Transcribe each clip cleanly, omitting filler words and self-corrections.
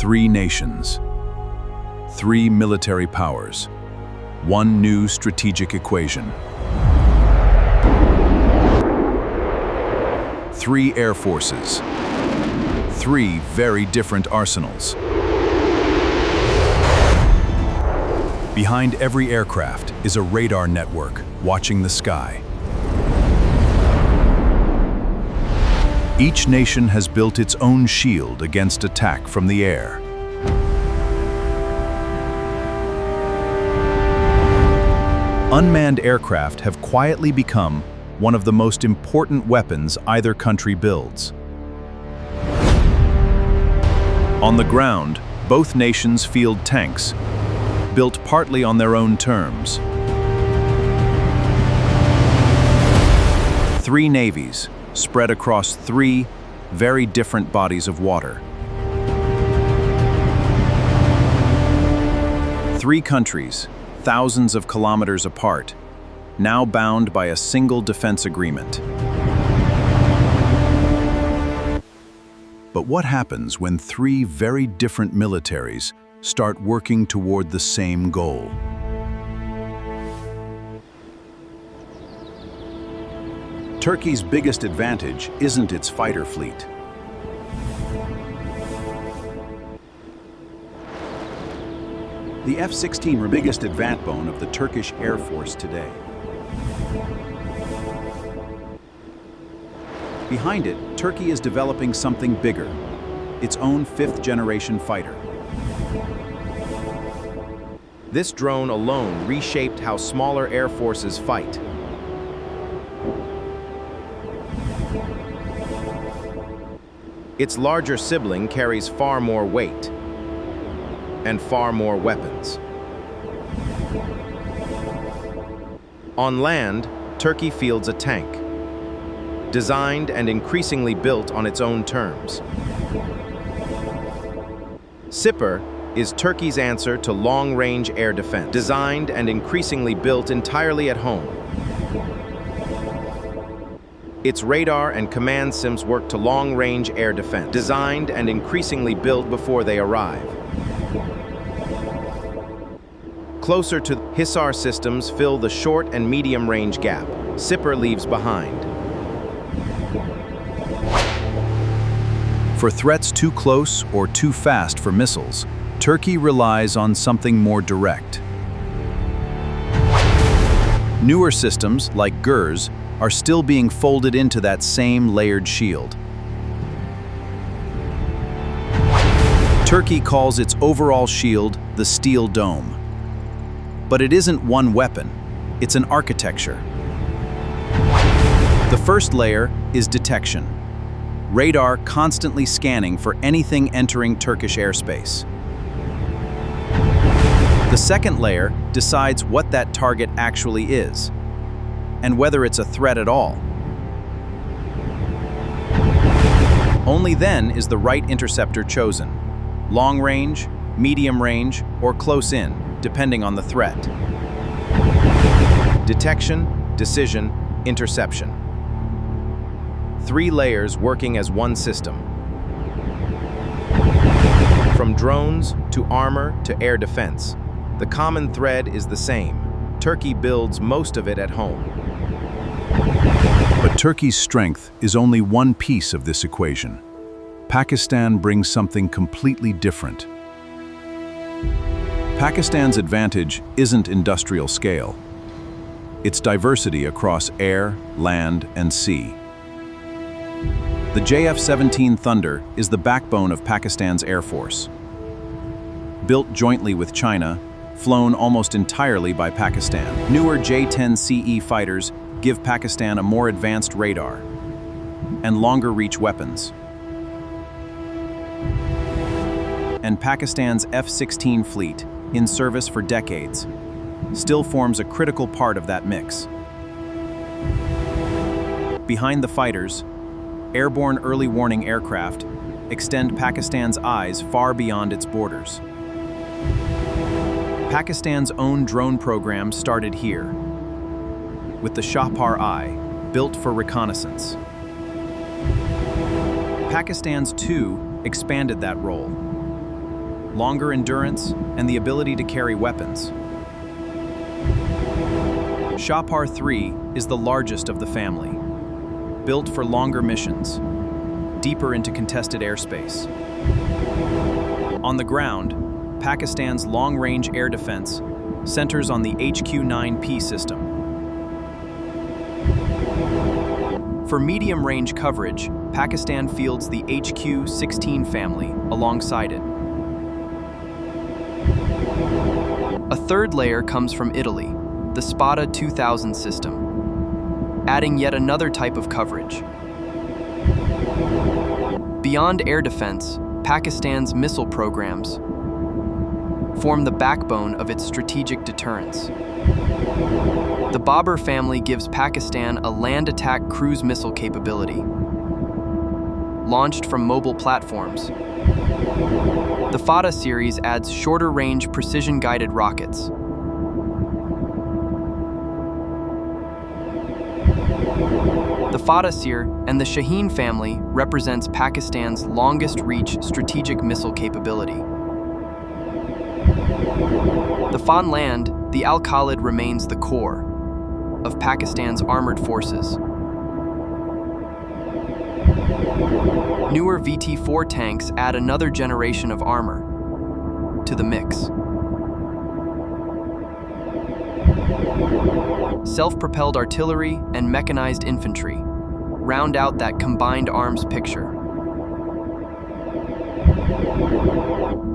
Three nations, three military powers, one new strategic equation. Three air forces, three very different arsenals. Behind every aircraft is a radar network watching the sky. Each nation has built its own shield against attack from the air. Unmanned aircraft have quietly become one of the most important weapons either country builds. On the ground, both nations field tanks, built partly on their own terms. Three navies, spread across three very different bodies of water. Three countries, thousands of kilometers apart, now bound by a single defense agreement. But what happens when three very different militaries start working toward the same goal? Turkey's biggest advantage isn't its fighter fleet. The F-16 remains the biggest advantage bone of the Turkish Air Force today. Behind it, Turkey is developing something bigger, its own fifth-generation fighter. This drone alone reshaped how smaller air forces fight. Its larger sibling carries far more weight and far more weapons. On land, Turkey fields a tank, designed and increasingly built on its own terms. SİPER is Turkey's answer to long-range air defense, designed and increasingly built entirely at home. Its radar and command sims work to long-range air defense, designed and increasingly built before they arrive. Closer to Hisar systems fill the short and medium-range gap SİPER leaves behind. For threats too close or too fast for missiles, Turkey relies on something more direct. Newer systems, like GERS, are still being folded into that same layered shield. Turkey calls its overall shield the steel dome. But it isn't one weapon, it's an architecture. The first layer is detection. Radar constantly scanning for anything entering Turkish airspace. The second layer decides what that target actually is, and whether it's a threat at all. Only then is the right interceptor chosen: long range, medium range, or close in, depending on the threat. Detection, decision, interception. Three layers working as one system. From drones to armor to air defense, the common thread is the same. Turkey builds most of it at home. But Turkey's strength is only one piece of this equation. Pakistan brings something completely different. Pakistan's advantage isn't industrial scale. It's diversity across air, land, and sea. The JF-17 Thunder is the backbone of Pakistan's Air Force. Built jointly with China, flown almost entirely by Pakistan. Newer J-10CE fighters give Pakistan a more advanced radar and longer-reach weapons. And Pakistan's F-16 fleet, in service for decades, still forms a critical part of that mix. Behind the fighters, airborne early warning aircraft extend Pakistan's eyes far beyond its borders. Pakistan's own drone program started here, with the Shaheen, built for reconnaissance. Pakistan's Tu expanded that role, longer endurance, and the ability to carry weapons. SİPER 3 is the largest of the family, built for longer missions, deeper into contested airspace. On the ground, Pakistan's long-range air defense centers on the HQ-9P system. For medium-range coverage, Pakistan fields the HQ-16 family alongside it. A third layer comes from Italy, the Spada 2000 system, adding yet another type of coverage. Beyond air defense, Pakistan's missile programs form the backbone of its strategic deterrence. The Babur family gives Pakistan a land attack cruise missile capability. Launched from mobile platforms, the Fateh series adds shorter-range precision-guided rockets. The Fateh series and the Shaheen family represents Pakistan's longest-reach strategic missile capability. On land, the Al-Khalid remains the core of Pakistan's armored forces. Newer VT-4 tanks add another generation of armor to the mix. Self-propelled artillery and mechanized infantry round out that combined arms picture.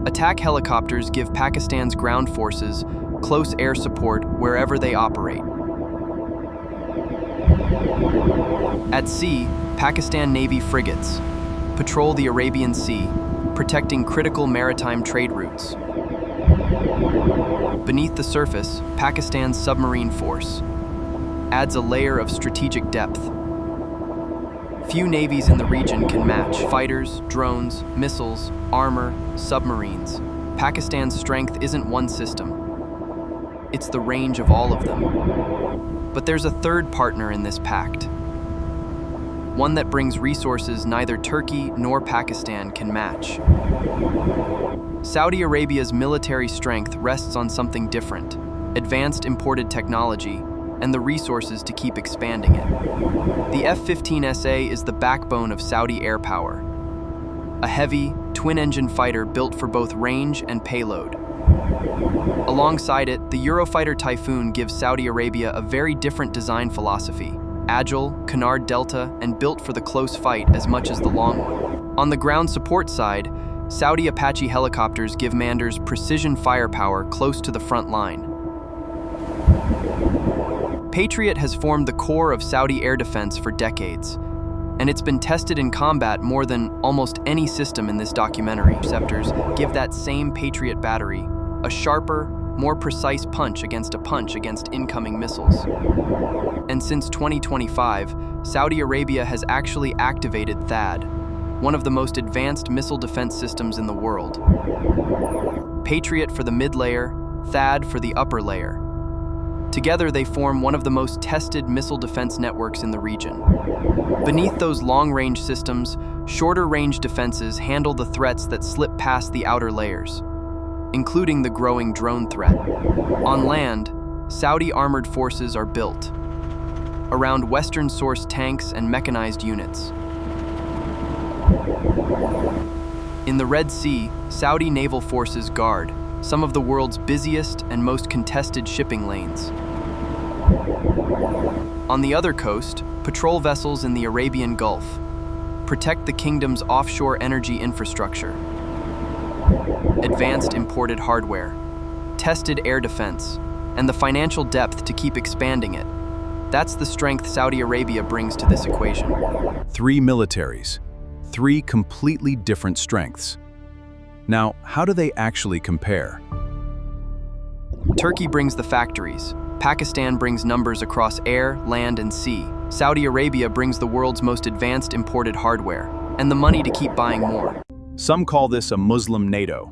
Attack helicopters give Pakistan's ground forces close air support wherever they operate. At sea, Pakistan Navy frigates patrol the Arabian Sea, protecting critical maritime trade routes. Beneath the surface, Pakistan's submarine force adds a layer of strategic depth. Few navies in the region can match fighters, drones, missiles, armor, submarines. Pakistan's strength isn't one system. It's the range of all of them. But there's a third partner in this pact. One that brings resources neither Turkey nor Pakistan can match. Saudi Arabia's military strength rests on something different: advanced imported technology and the resources to keep expanding it. The F-15SA is the backbone of Saudi air power, a heavy, twin-engine fighter built for both range and payload. Alongside it, the Eurofighter Typhoon gives Saudi Arabia a very different design philosophy: agile, canard delta, and built for the close fight as much as the long one. On the ground support side, Saudi Apache helicopters give Manders precision firepower close to the front line. Patriot has formed the core of Saudi air defense for decades, and it's been tested in combat more than almost any system in this documentary. Interceptors give that same Patriot battery a sharper, more precise punch against incoming missiles. And since 2025, Saudi Arabia has actually activated THAAD, one of the most advanced missile defense systems in the world. Patriot for the mid-layer, THAAD for the upper layer. Together, they form one of the most tested missile defense networks in the region. Beneath those long-range systems, shorter-range defenses handle the threats that slip past the outer layers, including the growing drone threat. On land, Saudi armored forces are built around Western-sourced tanks and mechanized units. In the Red Sea, Saudi naval forces guard some of the world's busiest and most contested shipping lanes. On the other coast, patrol vessels in the Arabian Gulf protect the kingdom's offshore energy infrastructure. Advanced imported hardware, tested air defense, and the financial depth to keep expanding it. That's the strength Saudi Arabia brings to this equation. 3 militaries, 3 completely different strengths. Now, how do they actually compare? Turkey brings the factories. Pakistan brings numbers across air, land, and sea. Saudi Arabia brings the world's most advanced imported hardware and the money to keep buying more. Some call this a Muslim NATO.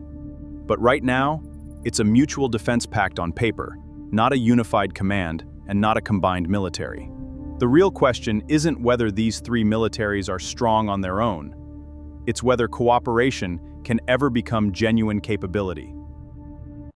But right now, it's a mutual defense pact on paper, not a unified command and not a combined military. The real question isn't whether these 3 militaries are strong on their own. It's whether cooperation can ever become genuine capability.